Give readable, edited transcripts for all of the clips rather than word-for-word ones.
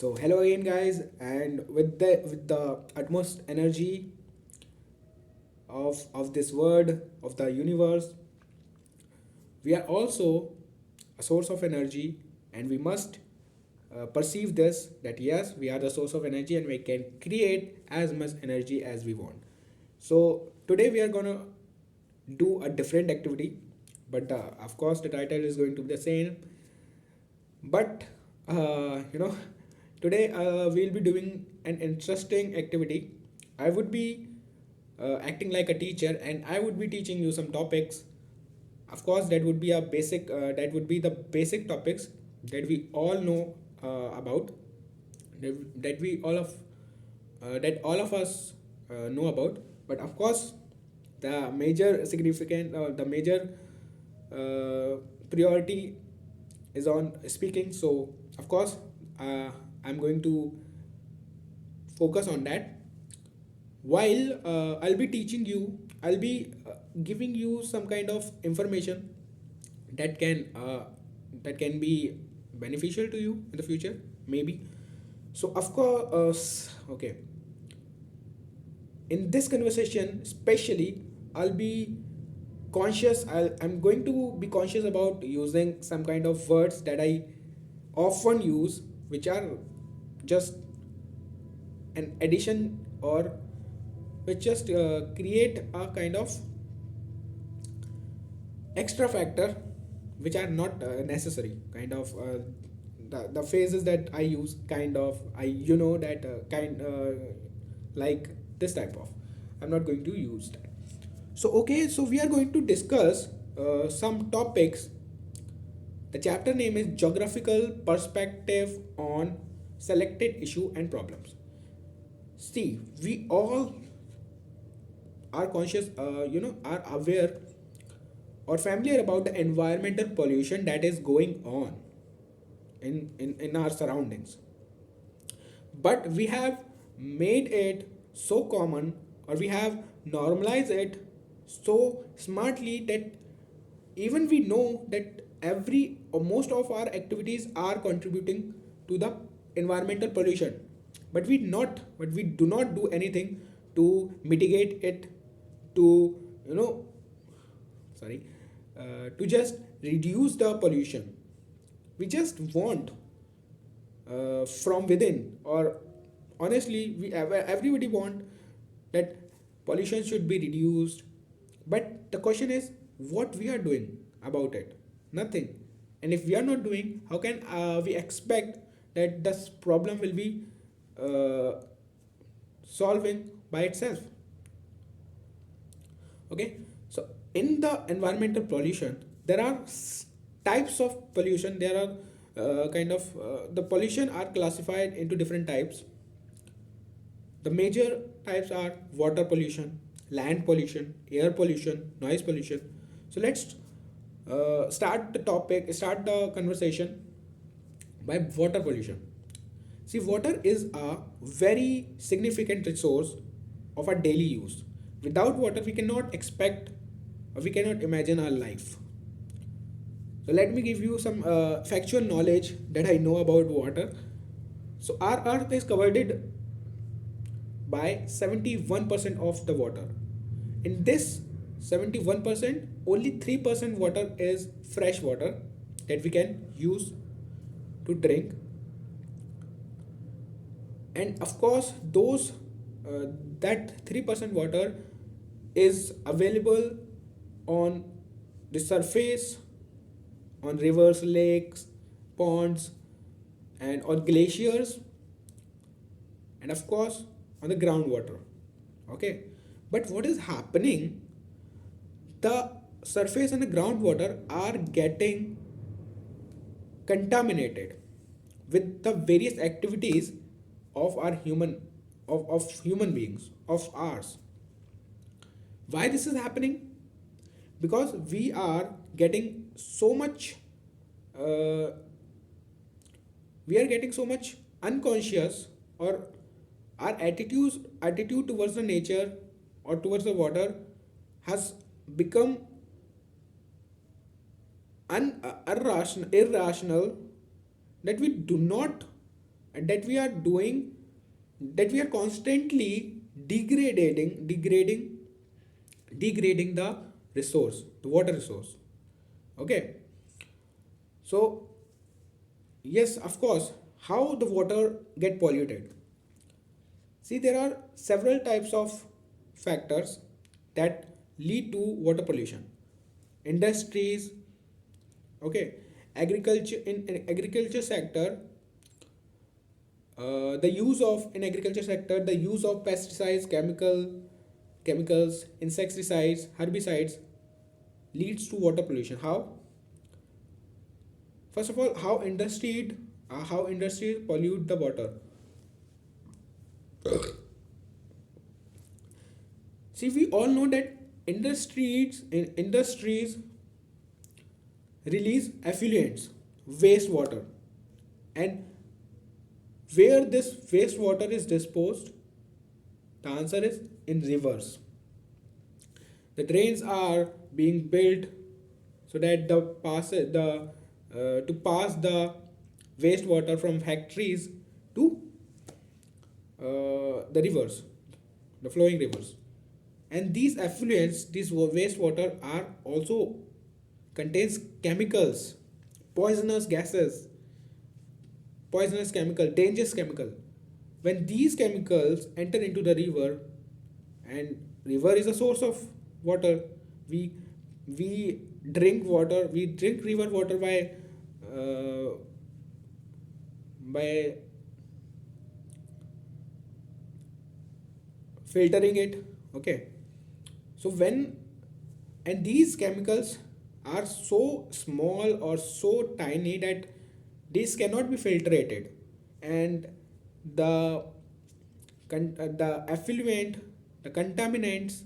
So hello again, guys, and with the utmost energy of this word of the universe, we are also a source of energy, and we must perceive this that yes, we are the source of energy, and we can create as much energy as we want. So today we are gonna do a different activity, but of course the title is going to be the same. But today we'll be doing an interesting activity. I would be acting like a teacher, and I would be teaching you some topics. Of course, that would be a basic. That would be the basic topics that we all know about. That we all of that all of us know about. But of course, the major uh, priority is on speaking. So of course, uh, I'm going to focus on that. While I'll be giving you some kind of information that can uh, that can be beneficial to you in the future, maybe. So of course, okay. In this conversation, especially, I'm going to be conscious about using some kind of words that I often use, which are just an addition, or which just create a kind of extra factor which are not necessary, kind of the phases that I use, kind of, I you know that kind like this type of, I'm not going to use that. So okay, so we are going to discuss some topics. The chapter name is Geographical Perspective on Selected Issue and Problems. See, we all are conscious, are aware or familiar about the environmental pollution that is going on in our surroundings. But we have made it so common, or we have normalized it so smartly, that even we know that every or most of our activities are contributing to the environmental pollution, but we do not do anything to mitigate it, to you know sorry to just reduce the pollution. We just want from within, or honestly, everybody want that pollution should be reduced. But the question is, what we are doing about it? Nothing. And if we are not doing, how can we expect that this problem will be uh, solving by itself? Okay, so in the environmental pollution, there are types of pollution. There are kind of the pollution are classified into different types. The major types are water pollution, land pollution, air pollution, noise pollution. So let's start the conversation by water pollution. See, water is a very significant resource of our daily use. Without water, we cannot expect, or we cannot imagine our life. So let me give you some factual knowledge that I know about water. So our earth is covered by 71% of the water. In this 71%, only 3% water is fresh water that we can use to drink. And of course, those that 3% water is available on the surface, on rivers, lakes, ponds, and on glaciers, and of course on the groundwater. Okay, but what is happening, the surface and the groundwater are getting contaminated with the various activities of our of human beings, of ours. Why this is happening? Because we are getting so much uh, we are getting so much unconscious, or our attitude towards the nature or towards the water has become irrational, that we do not that we are doing, that we are constantly degrading the resource, the water resource. Okay, so yes, of course, how the water get polluted. See, there are several types of factors that lead to water pollution. Industries, okay, agriculture, in agriculture sector, the use of in agriculture sector, the use of pesticides, chemicals, insecticides, herbicides leads to water pollution. How? First of all, how industries pollute the water. See, we all know that industries release effluents, wastewater, and where this wastewater is disposed, the answer is in rivers. The drains are being built so that to pass the wastewater from factories to the rivers, the flowing rivers. And these effluents, these wastewater are also contains chemicals, poisonous gases, poisonous chemical, dangerous chemical. When these chemicals enter into the river, and river is a source of water, we we drink river water uh, by filtering it. Okay, so when, and these chemicals are so small or so tiny that these cannot be filtrated, and the the effluent, the contaminants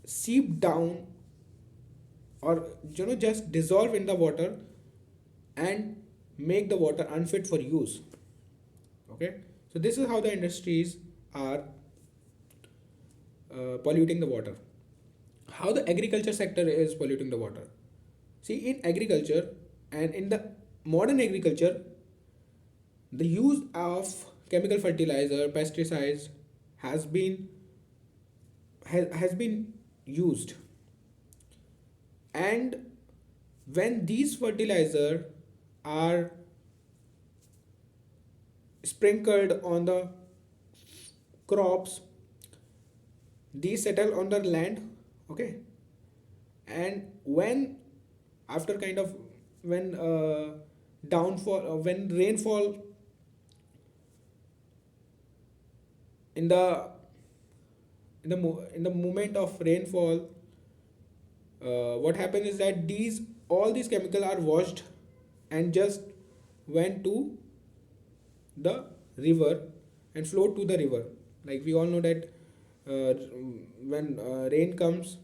seep down, or just dissolve in the water and make the water unfit for use. Okay, so this is how the industries are polluting the water. How the agriculture sector is polluting the water. See, in agriculture and in the modern agriculture, the use of chemical fertilizer, pesticides has been has been used, and when these fertilizer are sprinkled on the crops, these settle on the land. Okay, and when, after kind of, when downfall, when rainfall, in the in the moment of rainfall, what happens is that these all these chemicals are washed and just went to the river and flow to the river. Like we all know that when rain comes,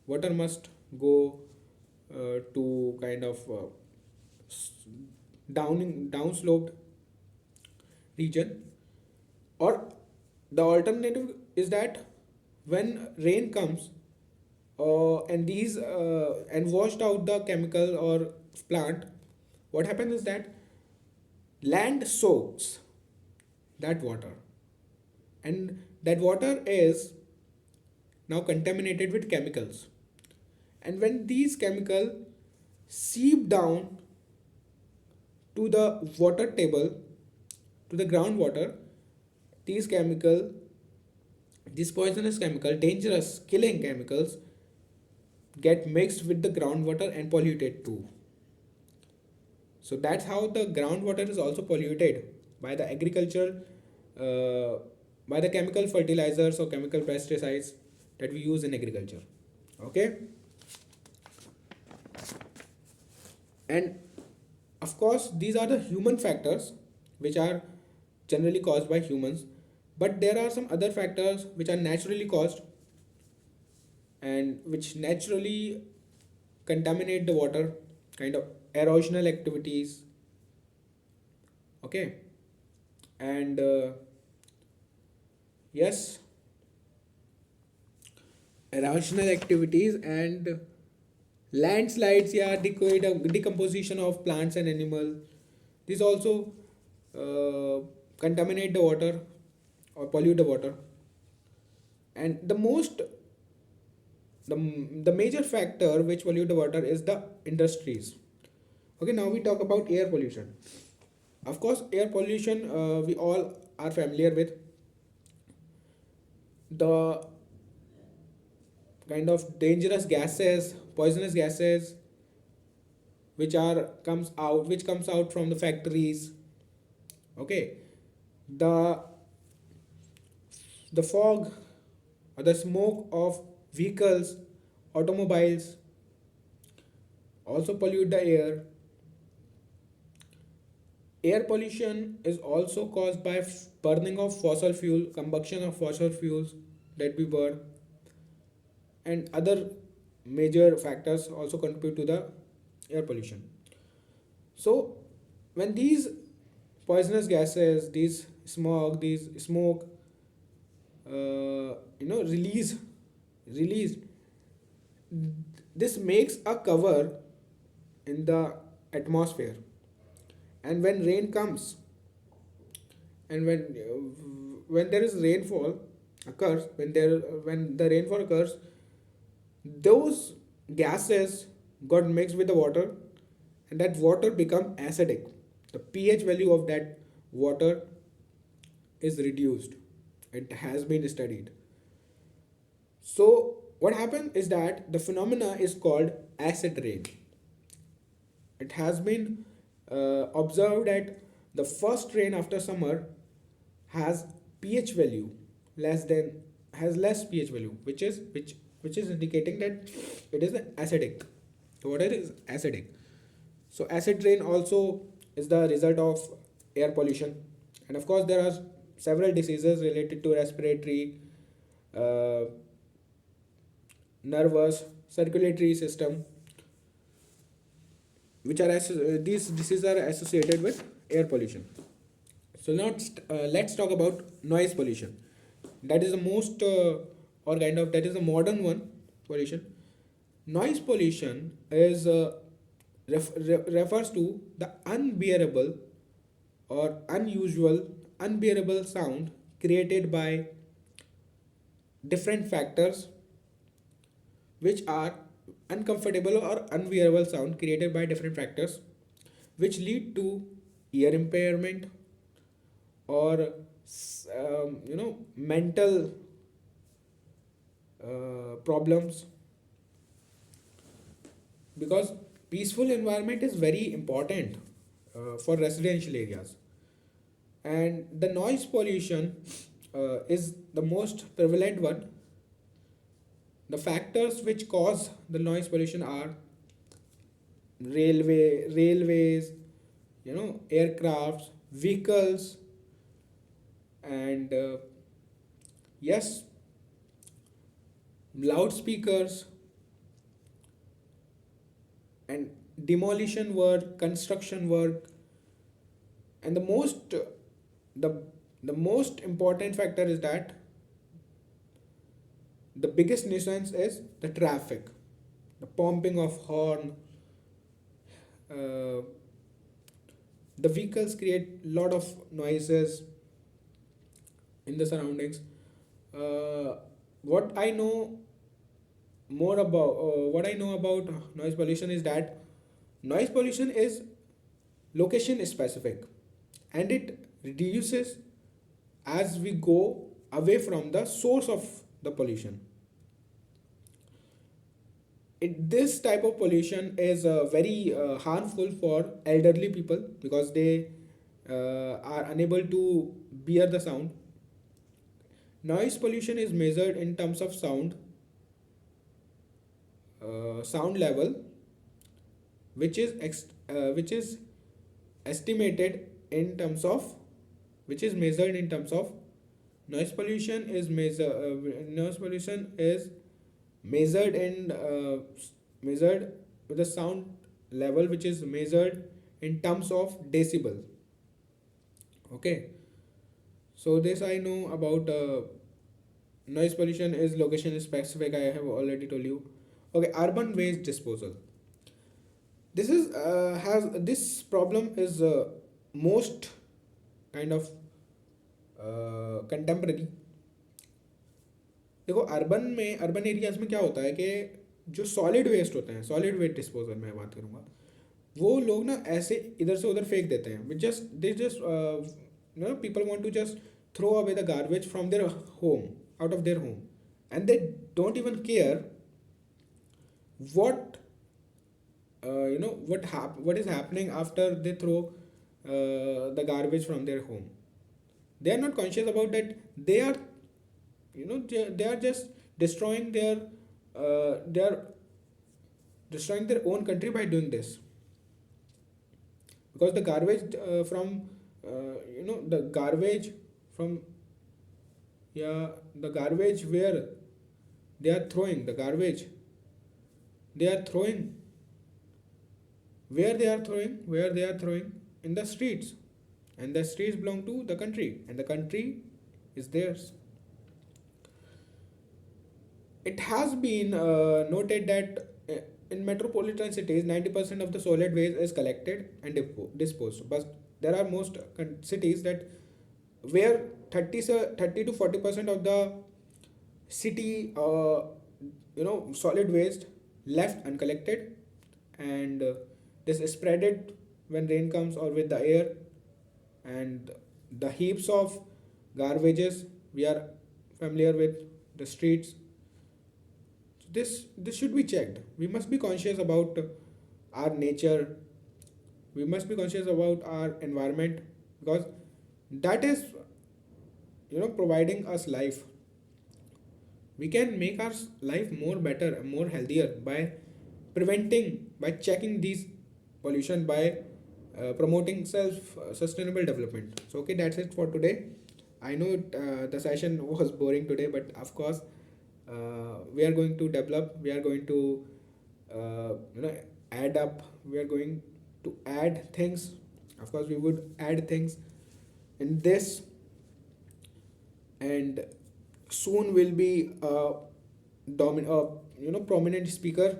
water must go to kind of downsloped region, or the alternative is that when rain comes and washed out the chemical or plant, what happens is that land soaks that water, and that water is now contaminated with chemicals. And when these chemicals seep down to the water table, to the groundwater, these chemical, these poisonous chemical, dangerous killing chemicals, get mixed with the groundwater and polluted too. So that's how the groundwater is also polluted by the agriculture, uh, by the chemical fertilizers or chemical pesticides that we use in agriculture. Okay, and of course these are the human factors which are generally caused by humans, but there are some other factors which are naturally caused and which naturally contaminate the water, kind of erosional activities. Okay, and yes, erosional activities and landslides, yeah, decomposition of plants and animal, these also uh, contaminate the water or pollute the water. And the major factor which pollute the water is the industries. Okay, now we talk about air pollution. Of course, air pollution, we all are familiar with the kind of dangerous gases, poisonous gases which comes out from the factories. Okay, the the fog or the smoke of vehicles, automobiles also pollute the air. Air pollution is also caused by burning of fossil fuel, combustion of fossil fuels that we burn, and other major factors also contribute to the air pollution. So, when these poisonous gases, these smoke, release, this makes a cover in the atmosphere, and when rain comes, and when there is rainfall occurs, when the rainfall occurs, those gases got mixed with the water, and that water become acidic. The pH value of that water is reduced. It has been studied. So what happened is that the phenomena is called acid rain. It has been observed that the first rain after summer has pH value less than has less pH value, which is indicating that it is acidic. The water is acidic. So acid rain also is the result of air pollution, and of course there are several diseases related to respiratory, uh, nervous, circulatory system, these diseases are associated with air pollution. So now let's talk about noise pollution. That is the most or kind of that is the modern one pollution. Noise pollution is refers to the unbearable or unusual, unbearable sound created by different factors, which are uncomfortable or unbearable sound created by different factors, which lead to ear impairment or mental problems, because peaceful environment is very important for residential areas, and the noise pollution is the most prevalent one. The factors which cause the noise pollution are railways, aircrafts, vehicles, and yes, loudspeakers, and demolition work, construction work, and the the most important factor is that the biggest nuisance is the traffic, the pumping of horn. uh, the vehicles create lot of noises in the surroundings. uh, what I know what I know about noise pollution is that noise pollution is location specific, and it reduces as we go away from the source of the pollution. This type of pollution is very harmful for elderly people because they are unable to bear the sound. Noise pollution is measured in terms of sound level, which is estimated in terms of which is measured in terms of noise pollution is measured with the sound level, which is measured in terms of decibel. Okay, so this I know about. Noise pollution is location specific, I have already told you. Okay, urban waste disposal. This problem is most kind of contemporary. देखो urban areas में क्या होता है कि जो solid waste होते हैं, solid waste disposal में बात करूँगा, वो लोग ना ऐसे इधर से उधर फेंक देते हैं. People want to just throw away the garbage from their home, out of their home, and they don't even care what what is happening after they throw the garbage from their home. They are not conscious about that. They are just destroying their own country by doing this, because the garbage the garbage from, yeah, the garbage where they are throwing the garbage, they are throwing where they are throwing in the streets, and the streets belong to the country, and the country is theirs. It has been noted that in metropolitan cities, 90% of the solid waste is collected and disposed. But there are most cities that where 30 to 40% of the city solid waste left uncollected, and this is spreaded when rain comes or with the air, and the heaps of garbages we are familiar with the streets. This should be checked. We must be conscious about our nature. We must be conscious about our environment, because that is providing us life. We can make our life more better and more healthier by preventing, by checking these pollution, by promoting self sustainable development. So okay, that's it for today. I know the session was boring today, but of course we are going to develop, we are going to add up, we are going to add things. Of course we would add things in this, and soon will be a prominent speaker,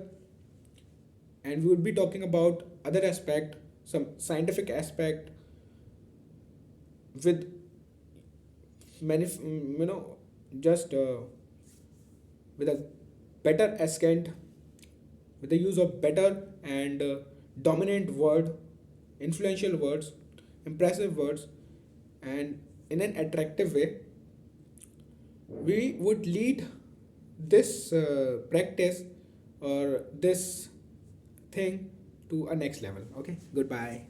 and we would be talking about other aspect, some scientific aspect, with many just with a better accent, with the use of better and dominant word, influential words, impressive words, and in an attractive way. We would lead this practice or this thing to a next level. Okay, goodbye.